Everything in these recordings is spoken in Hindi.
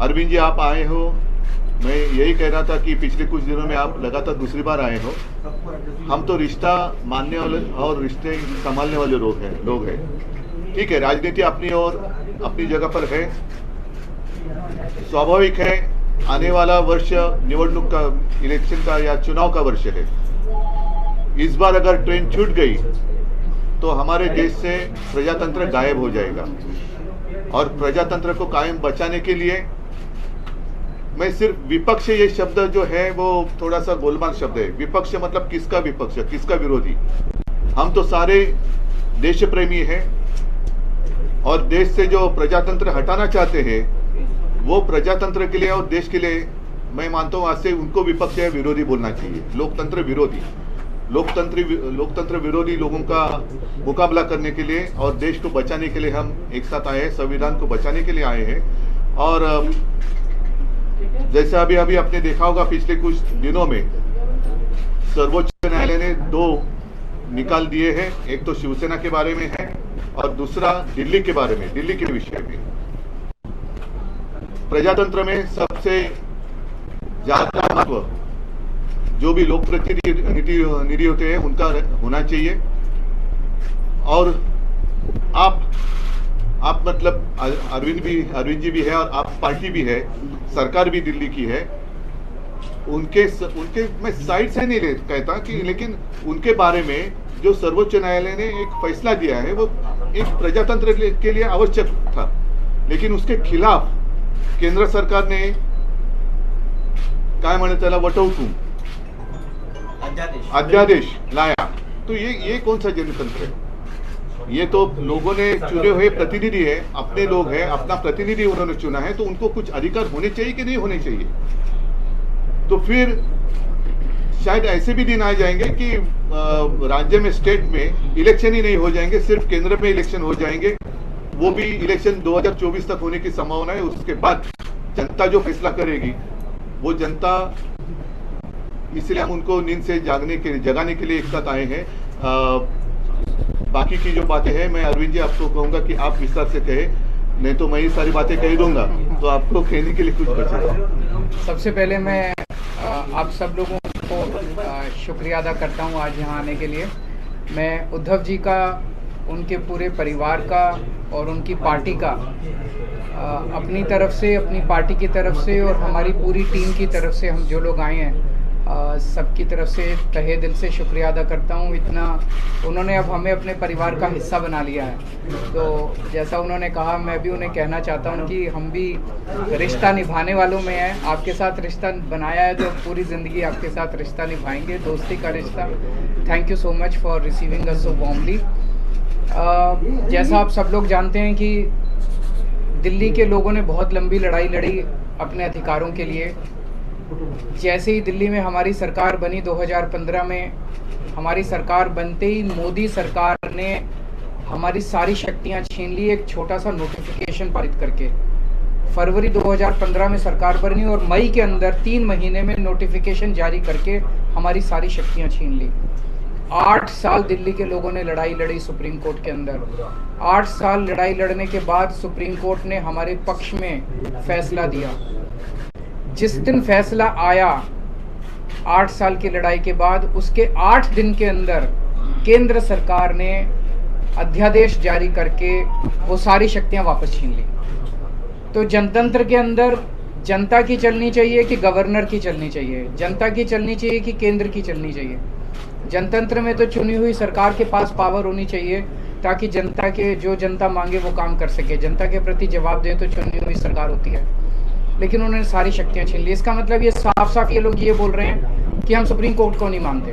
अरविंद जी आप आए हो, मैं यही कह रहा था कि पिछले कुछ दिनों में आप लगातार दूसरी बार आए हो। हम तो रिश्ता मानने वाले और रिश्ते संभालने वाले लोग हैं। ठीक है, राजनीति अपनी और अपनी जगह पर है, स्वाभाविक है। आने वाला वर्ष निवडणूक का, इलेक्शन का या चुनाव का वर्ष है। इस बार अगर ट्रेन छूट गई तो हमारे देश से प्रजातंत्र गायब हो जाएगा, और प्रजातंत्र को कायम बचाने के लिए मैं सिर्फ विपक्ष, ये शब्द जो है वो थोड़ा सा गोलमाल शब्द है। विपक्ष मतलब किसका विपक्ष, किसका विरोधी? हम तो सारे देश प्रेमी हैं, और देश से जो प्रजातंत्र हटाना चाहते हैं वो प्रजातंत्र के लिए और देश के लिए मैं मानता हूँ आज से उनको विपक्ष या विरोधी बोलना चाहिए। लोकतंत्र विरोधी, लोकतंत्र विरोधी लोगों का मुकाबला करने के लिए और देश को बचाने के लिए हम एक साथ आए हैं, संविधान को बचाने के लिए आए हैं। और जैसा अभी आपने देखा होगा पिछले कुछ दिनों में सर्वोच्च न्यायालय ने 2 निकाल दिए हैं। एक तो शिवसेना के बारे में है और दूसरा दिल्ली के बारे में, दिल्ली के विषय में। प्रजातंत्र में सबसे ज्यादा महत्व जो भी लोक प्रतिनिधि होते हैं उनका होना चाहिए। और आप मतलब अरविंद जी भी है और आप पार्टी भी है, सरकार भी दिल्ली की है। उनके मैं साइड से नहीं कहता कि, लेकिन उनके बारे में जो सर्वोच्च न्यायालय ने एक फैसला दिया है वो एक प्रजातंत्र के लिए आवश्यक था, लेकिन उसके खिलाफ केंद्र सरकार ने काय म्हणे त्याला वटहुकूम, अध्यादेश लाया। तो ये कौन सा जनतंत्र है? ये तो लोगों ने चुने हुए प्रतिनिधि है, अपने लोग हैं, अपना प्रतिनिधि उन्होंने चुना है, तो उनको कुछ अधिकार होने चाहिए कि नहीं होने चाहिए? तो फिर शायद ऐसे भी दिन आ जाएंगे कि राज्य में, स्टेट में इलेक्शन ही नहीं हो जाएंगे, सिर्फ केंद्र में इलेक्शन हो जाएंगे। वो भी इलेक्शन 2024 तक होने की संभावना है। उसके बाद जनता जो फैसला करेगी वो जनता, इसलिए हम उनको नींद से जगाने के लिए एक साथ आए हैं। बाकी की जो बातें हैं मैं अरविंद जी आपको कहूंगा कि आप विस्तार से कहे, नहीं तो मैं ये सारी बातें कह दूंगा तो आपको कहने के लिए कुछ बचेगा। सबसे पहले मैं आप सब लोगों को शुक्रिया अदा करता हूं आज यहाँ आने के लिए। मैं उद्धव जी का, उनके पूरे परिवार का और उनकी पार्टी का अपनी तरफ से, अपनी पार्टी की तरफ से और हमारी पूरी टीम की तरफ से, हम जो लोग आए हैं सबकी तरफ से तहे दिल से शुक्रिया अदा करता हूँ। इतना उन्होंने अब हमें अपने परिवार का हिस्सा बना लिया है। तो जैसा उन्होंने कहा, मैं भी उन्हें कहना चाहता हूँ कि हम भी रिश्ता निभाने वालों में हैं। आपके साथ रिश्ता बनाया है तो पूरी ज़िंदगी आपके साथ रिश्ता निभाएंगे, दोस्ती का रिश्ता। Thank you so much for receiving us so warmly. जैसा आप सब लोग जानते हैं कि दिल्ली के लोगों ने बहुत लंबी लड़ाई लड़ी अपने अधिकारों के लिए। जैसे ही दिल्ली में हमारी सरकार बनी 2015 में, हमारी सरकार बनते ही मोदी सरकार ने हमारी सारी शक्तियां छीन ली एक छोटा सा नोटिफिकेशन पारित करके। फरवरी 2015 में सरकार बनी और मई के अंदर 3 महीने में नोटिफिकेशन जारी करके हमारी सारी शक्तियां छीन ली। 8 साल दिल्ली के लोगों ने लड़ाई लड़ी सुप्रीम कोर्ट के अंदर। 8 साल लड़ाई लड़ने के बाद सुप्रीम कोर्ट ने हमारे पक्ष में फैसला दिया। जिस दिन फैसला आया 8 साल की लड़ाई के बाद, उसके 8 दिन के अंदर केंद्र सरकार ने अध्यादेश जारी करके वो सारी शक्तियां वापस छीन ली। तो जनतंत्र के अंदर जनता की चलनी चाहिए कि गवर्नर की चलनी चाहिए, जनता की चलनी चाहिए कि केंद्र की चलनी चाहिए? जनतंत्र में तो चुनी हुई सरकार के पास पावर होनी चाहिए ताकि जनता के, जो जनता मांगे वो काम कर सके, जनता के प्रति जवाब दे, तो चुनी हुई सरकार होती है। लेकिन उन्होंने सारी शक्तियां छीन ली। इसका मतलब ये साफ साफ ये लोग ये बोल रहे हैं कि हम सुप्रीम कोर्ट को नहीं मानते।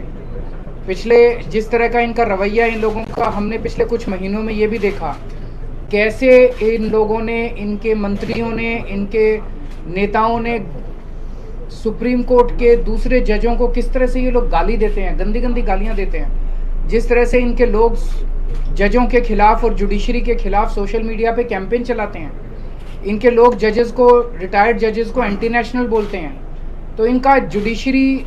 पिछले जिस तरह का इनका रवैया इन लोगों का, हमने पिछले कुछ महीनों में ये भी देखा कैसे इन लोगों ने, इनके मंत्रियों ने, इनके नेताओं ने सुप्रीम कोर्ट के दूसरे जजों को किस तरह से ये लोग गाली देते हैं, गंदी गंदी गालियां देते हैं। जिस तरह से इनके लोग जजों के खिलाफ और जुडिशरी के खिलाफ सोशल मीडिया पे कैंपेन चलाते हैं। इनके लोग जजेस को, रिटायर्ड जजेस को एंटी नेशनल बोलते हैं। तो इनका जुडिशरी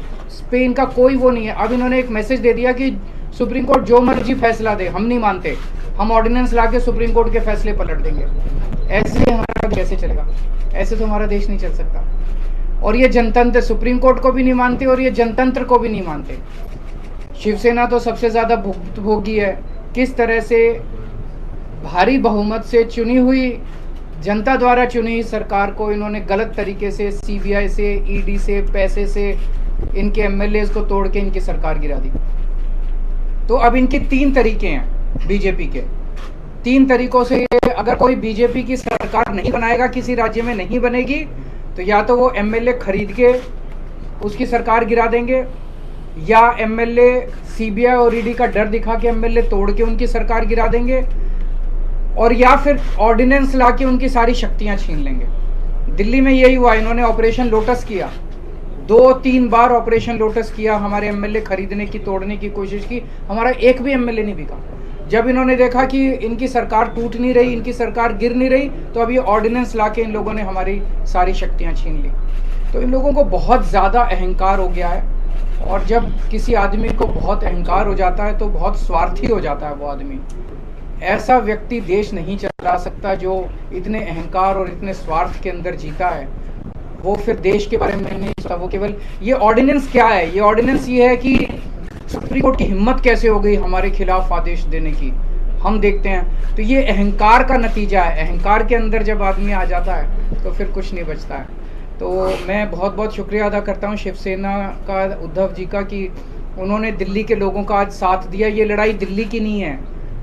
पे इनका कोई वो नहीं है। अब इन्होंने एक मैसेज दे दिया कि सुप्रीम कोर्ट जो मर्जी फैसला दे, हम नहीं मानते, हम ऑर्डिनेंस ला के सुप्रीम कोर्ट के फैसले पलट देंगे। ऐसे हमारा कैसे चलेगा? ऐसे तो हमारा देश नहीं चल सकता। और ये जनतंत्र सुप्रीम कोर्ट को भी नहीं मानते और ये जनतंत्र को भी नहीं मानते। शिवसेना तो सबसे ज़्यादा भुक्तभोगी है। किस तरह से भारी बहुमत से चुनी हुई, जनता द्वारा चुनी हुई सरकार को इन्होंने गलत तरीके से सीबीआई से, ईडी से, पैसे से इनके एमएलए को तोड़ के इनकी सरकार गिरा दी। तो अब इनके 3 तरीके हैं बीजेपी के। 3 तरीकों से अगर कोई बीजेपी की सरकार नहीं बनाएगा, किसी राज्य में नहीं बनेगी, तो या तो वो एमएलए खरीद के उसकी सरकार गिरा देंगे, या एमएलए सीबीआई और ईडी का डर दिखा के एमएलए तोड़ के उनकी सरकार गिरा देंगे, और या फिर ऑर्डिनेंस ला के उनकी सारी शक्तियां छीन लेंगे। दिल्ली में यही हुआ। इन्होंने ऑपरेशन लोटस किया, 2-3 बार ऑपरेशन लोटस किया, हमारे एमएलए खरीदने की, तोड़ने की कोशिश की, हमारा एक भी एमएलए नहीं बिका। जब इन्होंने देखा कि इनकी सरकार टूट नहीं रही, इनकी सरकार गिर नहीं रही, तो अब ये ऑर्डिनेंस ला के इन लोगों ने हमारी सारी शक्तियां छीन ली। तो इन लोगों को बहुत ज़्यादा अहंकार हो गया है, और जब किसी आदमी को बहुत अहंकार हो जाता है तो बहुत स्वार्थी हो जाता है वो आदमी। ऐसा व्यक्ति देश नहीं चला सकता जो इतने अहंकार और इतने स्वार्थ के अंदर जीता है। वो फिर देश के बारे में नहीं सोचता, वो केवल ये ऑर्डिनेंस क्या है, ये ऑर्डिनेंस ये है कि सुप्रीम कोर्ट की हिम्मत कैसे हो गई हमारे खिलाफ आदेश देने की, हम देखते हैं। तो ये अहंकार का नतीजा है। अहंकार के अंदर जब आदमी आ जाता है तो फिर कुछ नहीं बचता है। तो मैं बहुत बहुत शुक्रिया अदा करता हूँ शिवसेना का, उद्धव जी का, कि उन्होंने दिल्ली के लोगों का आज साथ दिया। ये लड़ाई दिल्ली की नहीं है,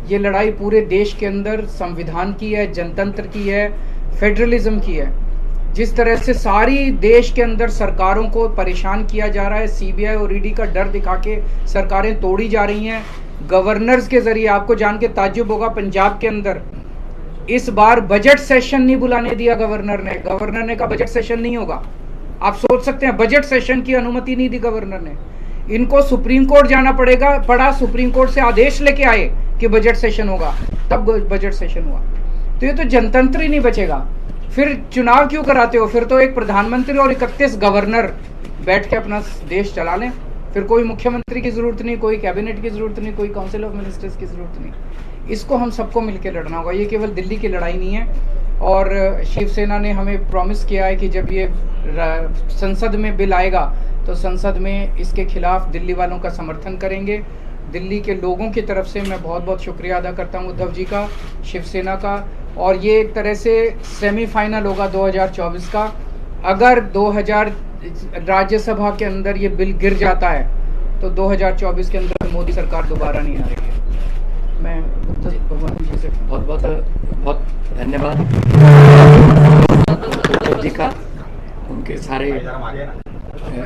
ये लड़ाई पूरे देश के अंदर संविधान की है, जनतंत्र की है, फेडरलिज्म की है। जिस तरह से सारी देश के अंदर सरकारों को परेशान किया जा रहा है, सीबीआई और ईडी का डर दिखा के सरकारें तोड़ी जा रही हैं गवर्नर्स के जरिए। आपको जान के ताज्जुब होगा, पंजाब के अंदर इस बार बजट सेशन नहीं बुलाने दिया गवर्नर ने। गवर्नर ने कहा बजट सेशन नहीं होगा। आप सोच सकते हैं, बजट सेशन की अनुमति नहीं दी गवर्नर ने। इनको सुप्रीम कोर्ट जाना पड़ा, सुप्रीम कोर्ट से आदेश लेके आए कि बजट सेशन होगा, तब बजट सेशन हुआ। तो ये तो जनतंत्र ही नहीं बचेगा। फिर चुनाव क्यों कराते हो? फिर तो एक प्रधानमंत्री और 31 गवर्नर बैठ के अपना देश चला लें। फिर कोई मुख्यमंत्री की जरूरत नहीं, कोई कैबिनेट की जरूरत नहीं, कोई काउंसिल ऑफ मिनिस्टर्स की जरूरत नहीं। इसको हम सबको मिलकर लड़ना होगा। ये केवल दिल्ली की लड़ाई नहीं है। और शिवसेना ने हमें प्रॉमिस किया है कि जब ये संसद में बिल आएगा तो संसद में इसके खिलाफ दिल्ली वालों का समर्थन करेंगे। दिल्ली के लोगों की तरफ से मैं बहुत बहुत शुक्रिया अदा करता हूं उद्धव जी का, शिवसेना का। और ये एक तरह से सेमीफाइनल होगा 2024 का। अगर 2000 राज्यसभा के अंदर ये बिल गिर जाता है तो 2024 के अंदर मोदी सरकार दोबारा नहीं आ रही है। मैं भगवान जी से बहुत धन्यवाद उद्धव जी का, उनके सारे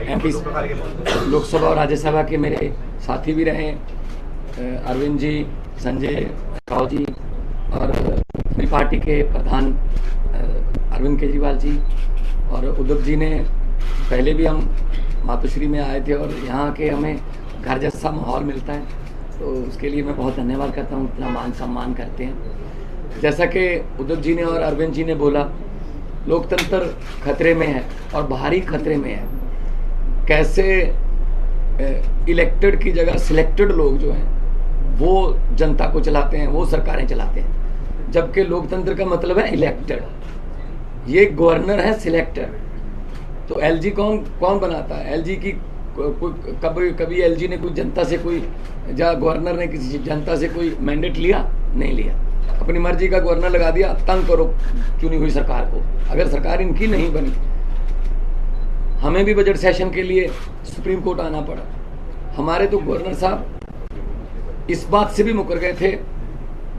एमपी लोकसभा और राज्यसभा के मेरे साथी भी रहे, अरविंद जी, संजय राव जी, और अपनी पार्टी के प्रधान अरविंद केजरीवाल जी, और उद्धव जी ने पहले भी हम मातोश्री में आए थे और यहाँ के हमें घर जैसा माहौल मिलता है, तो उसके लिए मैं बहुत धन्यवाद करता हूँ। इतना मान सम्मान करते हैं। जैसा कि उद्धव जी ने और अरविंद जी ने बोला, लोकतंत्र खतरे में है और भारी खतरे में है। कैसे इलेक्टेड की जगह सिलेक्टेड लोग जो हैं वो जनता को चलाते हैं, वो सरकारें चलाते हैं, जबकि लोकतंत्र का मतलब है इलेक्टेड। ये गवर्नर है सिलेक्टेड। तो एलजी कौन बनाता है? एलजी की कभी एलजी ने कोई जनता से कोई गवर्नर ने किसी जनता से कोई मैंडेट लिया? नहीं लिया। अपनी मर्जी का गवर्नर लगा दिया, तंग करो चुनी हुई सरकार को। अगर सरकार इनकी नहीं बनी, हमें भी बजट सेशन के लिए सुप्रीम कोर्ट आना पड़ा। हमारे तो गवर्नर साहब इस बात से भी मुकर गए थे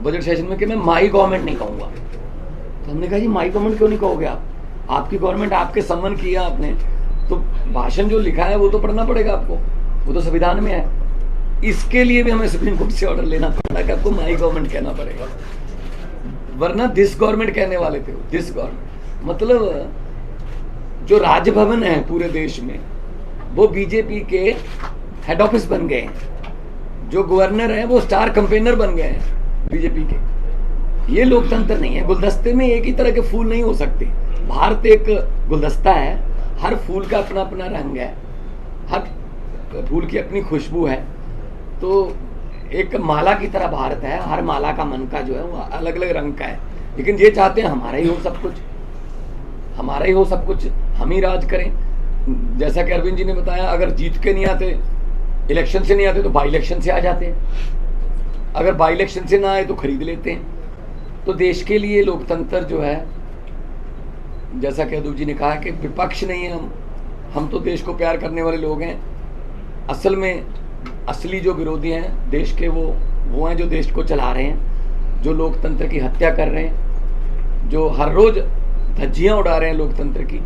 बजट सेशन में कि मैं माई गवर्नमेंट नहीं कहूँगा। तो हमने कहा जी माई गवर्नमेंट क्यों नहीं कहोगे आप? आपकी गवर्नमेंट, आपके सम्मान किया आपने, तो भाषण जो लिखा है वो तो पढ़ना पड़ेगा आपको, वो तो संविधान में है। इसके लिए भी हमें सुप्रीम कोर्ट से ऑर्डर लेना पड़ा कि आपको माई गवर्नमेंट कहना पड़ेगा, वरना दिस गवर्नमेंट कहने वाले थे। दिस गवर्नमेंट मतलब जो राजभवन है पूरे देश में वो बीजेपी के हेड ऑफिस बन गए हैं। जो गवर्नर है वो स्टार कैंपेनर बन गए हैं बीजेपी के। ये लोकतंत्र नहीं है। गुलदस्ते में एक ही तरह के फूल नहीं हो सकते। भारत एक गुलदस्ता है, हर फूल का अपना अपना रंग है, हर फूल की अपनी खुशबू है। तो एक माला की तरह भारत है, हर माला का मन का जो है वो अलग अलग रंग का है। लेकिन ये चाहते हैं हमारा ही हो सब कुछ, हमारा ही हो सब कुछ, हम ही राज करें। जैसा कि अरविंद जी ने बताया, अगर जीत के नहीं आते, इलेक्शन से नहीं आते, तो बाई इलेक्शन से आ जाते हैं, अगर बाई इलेक्शन से ना आए तो खरीद लेते हैं। तो देश के लिए लोकतंत्र जो है, जैसा कि अदूब जी ने कहा कि विपक्ष नहीं है हम तो देश को प्यार करने वाले लोग हैं। असल में असली जो विरोधी हैं देश के, वो हैं जो देश को चला रहे हैं, जो लोकतंत्र की हत्या कर रहे हैं, जो हर रोज धज्जियां उड़ा रहे हैं लोकतंत्र की।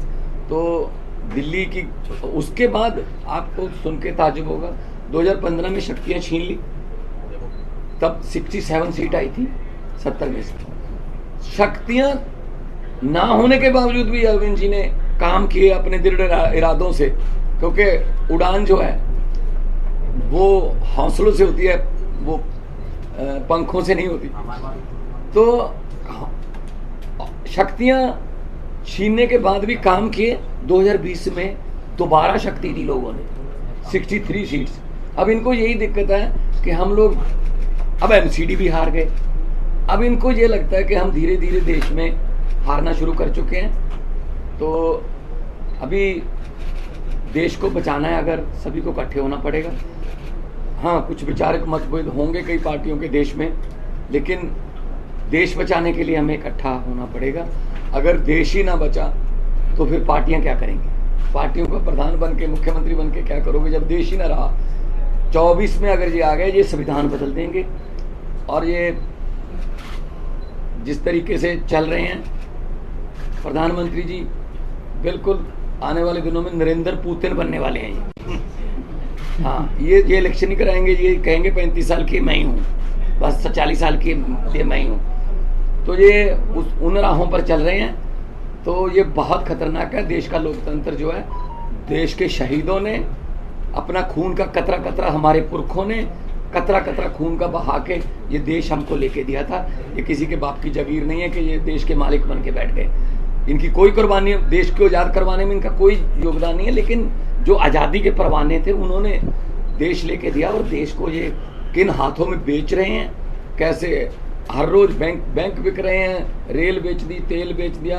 तो दिल्ली की, उसके बाद आपको सुन के ताजुब होगा, 2015 में शक्तियां छीन ली, तब 67 सीट आई थी 70 में से। शक्तियां ना होने के बावजूद भी अरविंद जी ने काम किए अपने दृढ़ इरादों से, क्योंकि उड़ान जो है वो हौसलों से होती है, वो पंखों से नहीं होती। तो शक्तियां छीनने के बाद भी काम किए। 2020 में दोबारा शक्ति दी लोगों ने, 63 सीट्स। अब इनको यही दिक्कत है कि हम लोग अब एमसीडी भी हार गए। अब इनको ये लगता है कि हम धीरे धीरे देश में हारना शुरू कर चुके हैं। तो अभी देश को बचाना है, अगर सभी को इकट्ठे होना पड़ेगा। हाँ, कुछ विचारक मतभेद होंगे कई पार्टियों के देश में, लेकिन देश बचाने के लिए हमें इकट्ठा होना पड़ेगा। अगर देश ही ना बचा तो फिर पार्टियां क्या करेंगी? पार्टियों का प्रधान बन के, मुख्यमंत्री बन के क्या करोगे जब देश ही ना रहा? 24 में अगर ये आ गए, ये संविधान बदल देंगे। और ये जिस तरीके से चल रहे हैं प्रधानमंत्री जी, बिल्कुल आने वाले दिनों में नरेंद्र पुतिन बनने वाले हैं ये। हाँ, ये इलेक्शन ही कराएंगे, ये कहेंगे 35 साल की मैं ही हूँ, बस 40 साल के लिए मैं ही हूँ। तो ये उन राहों पर चल रहे हैं। तो ये बहुत खतरनाक है। देश का लोकतंत्र जो है, देश के शहीदों ने अपना खून का कतरा कतरा, हमारे पुरखों ने कतरा कतरा खून का बहा के ये देश हमको लेके दिया था। ये किसी के बाप की जागीर नहीं है कि ये देश के मालिक बन के बैठ गए। इनकी कोई कुर्बानी, देश को आज़ाद करवाने में इनका कोई योगदान नहीं है, लेकिन जो आज़ादी के परवाने थे उन्होंने देश लेके दिया। और देश को ये किन हाथों में बेच रहे हैं, कैसे हर रोज बैंक बिक रहे हैं, रेल बेच दी, तेल बेच दिया,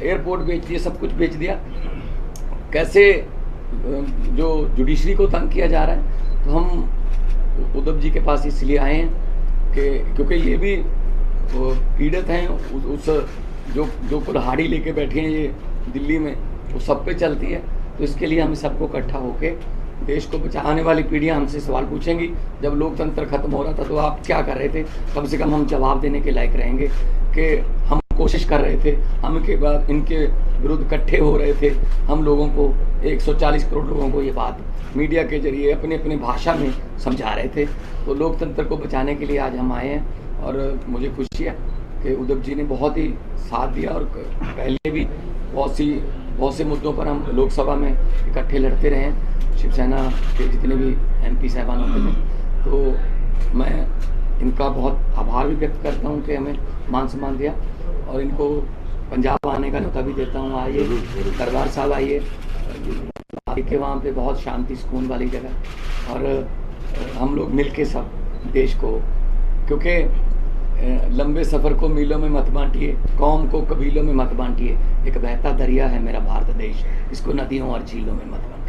एयरपोर्ट बेच दिया, सब कुछ बेच दिया। कैसे जो जुडिशरी को तंग किया जा रहा है। तो हम उद्धव जी के पास इसलिए आए हैं कि क्योंकि ये भी पीड़ित हैं उस जो कुल्हाड़ी लेके बैठे हैं ये दिल्ली में, वो सब पे चलती है। तो इसके लिए हम सबको इकट्ठा होके देश को बचाने वाली पीढ़ियां हमसे सवाल पूछेंगी, जब लोकतंत्र खत्म हो रहा था तो आप क्या कर रहे थे? कम से कम हम जवाब देने के लायक रहेंगे कि हम कोशिश कर रहे थे, हम के बाद इनके विरुद्ध इकट्ठे हो रहे थे। हम लोगों को 140 करोड़ लोगों को ये बात मीडिया के जरिए अपनी अपनी भाषा में समझा रहे थे। तो लोकतंत्र को बचाने के लिए आज हम आए हैं। और मुझे खुशी है कि उद्धव जी ने बहुत ही साथ दिया, और पहले भी बहुत से मुद्दों पर हम लोकसभा में इकट्ठे लड़ते रहे हैं, शिवसेना के जितने भी MP साहबान होते थे। तो मैं इनका बहुत आभार भी व्यक्त करता हूं कि हमें मान सम्मान दिया, और इनको पंजाब आने का न्योता भी देता हूं। आइए दरबार साहब, आइए के वहाँ पे बहुत शांति सुकून वाली जगह, और हम लोग मिलके सब देश को, क्योंकि लंबे सफ़र को मीलों में मत बांटिए, कौम को कबीलों में मत बांटिए, एक बहता दरिया है मेरा भारत देश, इसको नदियों और झीलों में मत बांटिए।